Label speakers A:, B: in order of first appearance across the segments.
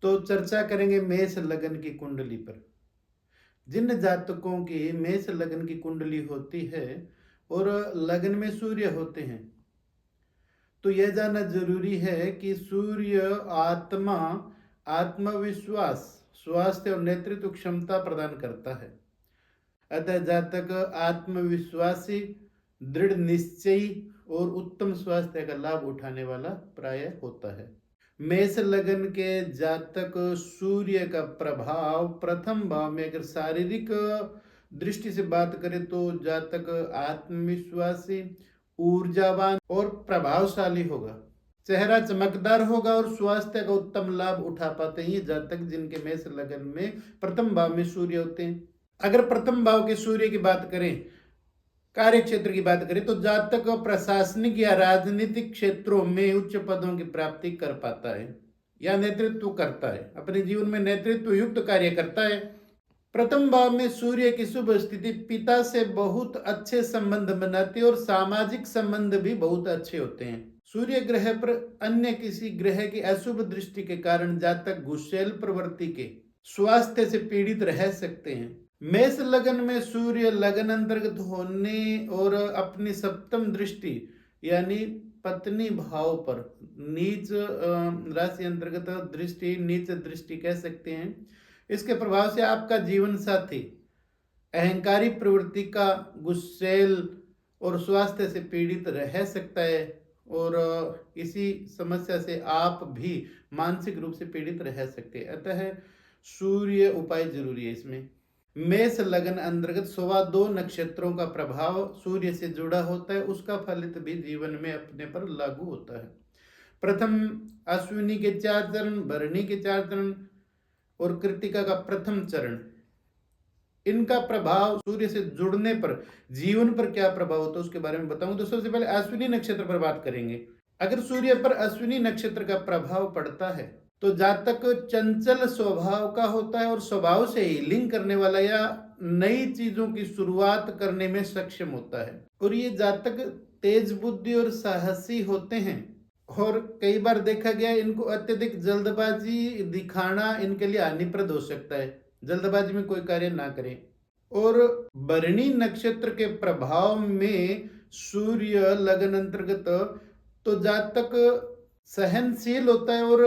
A: तो चर्चा करेंगे मेष लगन की कुंडली पर। जिन जातकों की मेष लगन की कुंडली होती है और लगन में सूर्य होते हैं, तो यह जानना जरूरी है कि सूर्य आत्मा, आत्मविश्वास, स्वास्थ्य और नेतृत्व क्षमता प्रदान करता है। अतः जातक आत्मविश्वासी, दृढ़ निश्चयी और उत्तम स्वास्थ्य का लाभ उठाने वाला प्राय होता है। मेष लगन के जातक सूर्य का प्रभाव प्रथम भाव में, अगर शारीरिक दृष्टि से बात करें तो जातक आत्मविश्वासी, ऊर्जावान और प्रभावशाली होगा। चेहरा चमकदार होगा और स्वास्थ्य का उत्तम लाभ उठा पाते हैं ये जातक जिनके मेष लगन में प्रथम भाव में सूर्य होते हैं। अगर प्रथम भाव के सूर्य की बात करें, कार्य क्षेत्र की बात करें, तो जातक प्रशासनिक या राजनीतिक क्षेत्रों में उच्च पदों की प्राप्ति कर पाता है या नेतृत्व करता है, अपने जीवन में नेतृत्व युक्त कार्य करता है। प्रथम भाव में सूर्य की शुभ स्थिति पिता से बहुत अच्छे संबंध बनाती है और सामाजिक संबंध भी बहुत अच्छे होते हैं। सूर्य ग्रह पर अन्य किसी ग्रह की अशुभ दृष्टि के कारण जातक गुस्सैल प्रवृत्ति के, स्वास्थ्य से पीड़ित रह सकते हैं। मेष लगन में सूर्य लगन अंतर्गत होने और अपनी सप्तम दृष्टि यानी पत्नी भाव पर, नीच राशि अंतर्गत दृष्टि, नीच दृष्टि कह सकते हैं, इसके प्रभाव से आपका जीवन साथी अहंकारी प्रवृत्ति का, गुस्सैल और स्वास्थ्य से पीड़ित रह सकता है और इसी समस्या से आप भी मानसिक रूप से पीड़ित रह सकते हैं। अतः सूर्य उपाय जरूरी है इसमें। मेष लगन अंतर्गत 2.25 नक्षत्रों का प्रभाव सूर्य से जुड़ा होता है, उसका फलित भी जीवन में अपने पर लागू होता है। प्रथम अश्विनी के 4 चरण, भरणी के 4 चरण और कृत्तिका का प्रथम चरण, इनका प्रभाव सूर्य से जुड़ने पर जीवन पर क्या प्रभाव होता है उसके बारे में बताऊं। तो सबसे पहले अश्विनी नक्षत्र पर बात करेंगे। अगर सूर्य पर अश्विनी नक्षत्र का प्रभाव पड़ता है तो जातक चंचल स्वभाव का होता है और स्वभाव से ही लिंक करने वाला या नई चीजों की शुरुआत करने में सक्षम होता है। और ये जातक तेज बुद्धि और साहसी होते हैं और कई बार देखा गया इनको अत्यधिक जल्दबाजी दिखाना इनके लिए हानिप्रद हो सकता है, जल्दबाजी में कोई कार्य ना करें। और भरणी नक्षत्र के प्रभाव में सूर्य लगन अंतर्गत तो जातक सहनशील होता है और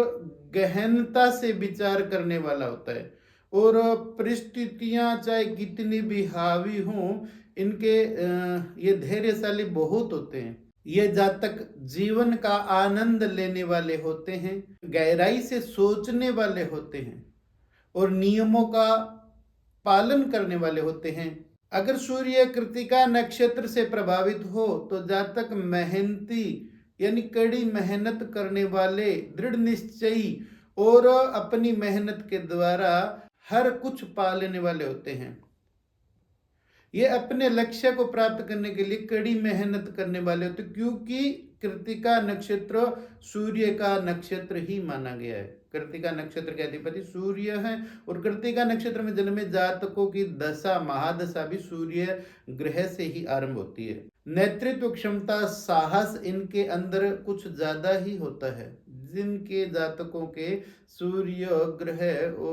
A: गहनता से विचार करने वाला होता है और परिस्थितियां चाहे कितनी भी हावी हों, इनके ये धैर्यशाली बहुत होते हैं। ये जातक जीवन का आनंद लेने वाले होते हैं, गहराई से सोचने वाले होते हैं और नियमों का पालन करने वाले होते हैं। अगर सूर्य कृत्तिका नक्षत्र से प्रभावित हो तो जातक मेहनती यानी कड़ी मेहनत करने वाले, दृढ़ निश्चयी और अपनी मेहनत के द्वारा हर कुछ पा लेने वाले होते हैं। ये अपने लक्ष्य को प्राप्त करने के लिए कड़ी मेहनत करने वाले होते, क्योंकि कृत्तिका नक्षत्र सूर्य का नक्षत्र ही माना गया है। कृत्तिका नक्षत्र के अधिपति सूर्य हैं और कृत्तिका नक्षत्र में जन्मे जातकों की दशा, महादशा भी सूर्य ग्रह से ही आरंभ होती है। नेतृत्व क्षमता, साहस इनके अंदर कुछ ज्यादा ही होता है। जिनके जातकों के सूर्य ग्रह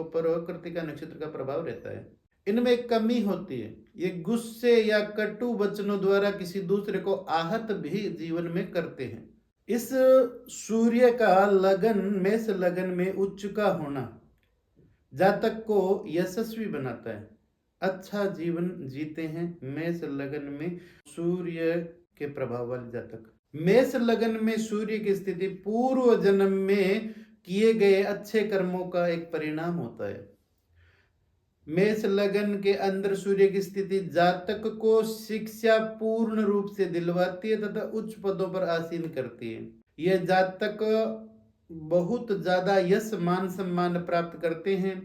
A: पर कृत्तिका नक्षत्र का प्रभाव रहता है, इनमें एक कमी होती है, ये गुस्से या कटु वचनों द्वारा किसी दूसरे को आहत भी जीवन में करते हैं। इस सूर्य का लगन, मेष लगन में उच्च का होना जातक को यशस्वी बनाता है, अच्छा जीवन जीते हैं मेष लगन में सूर्य के प्रभाव वाले जातक। मेष लगन में सूर्य की स्थिति पूर्व जन्म में किए गए अच्छे कर्मों का एक परिणाम होता है। मेष लगन के अंदर सूर्य की स्थिति जातक को शिक्षा पूर्ण रूप से दिलवाती है तथा उच्च पदों पर आसीन करती है। यह जातक बहुत ज्यादा यश, मान सम्मान प्राप्त करते हैं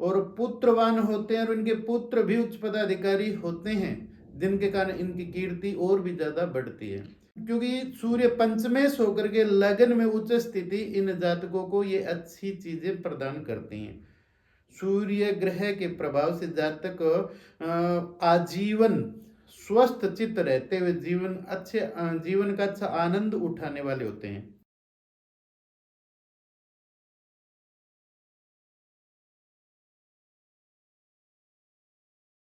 A: और पुत्रवान होते हैं और इनके पुत्र भी उच्च पदाधिकारी होते हैं, जिनके कारण इनकी कीर्ति और भी ज्यादा बढ़ती है। क्योंकि सूर्य पंचमेश होकर के लगन में उच्च स्थिति इन जातकों को ये अच्छी चीजें प्रदान करती हैं। सूर्य ग्रह के प्रभाव से जातक आजीवन स्वस्थ चित्त रहते हुए जीवन का अच्छा आनंद उठाने वाले होते हैं।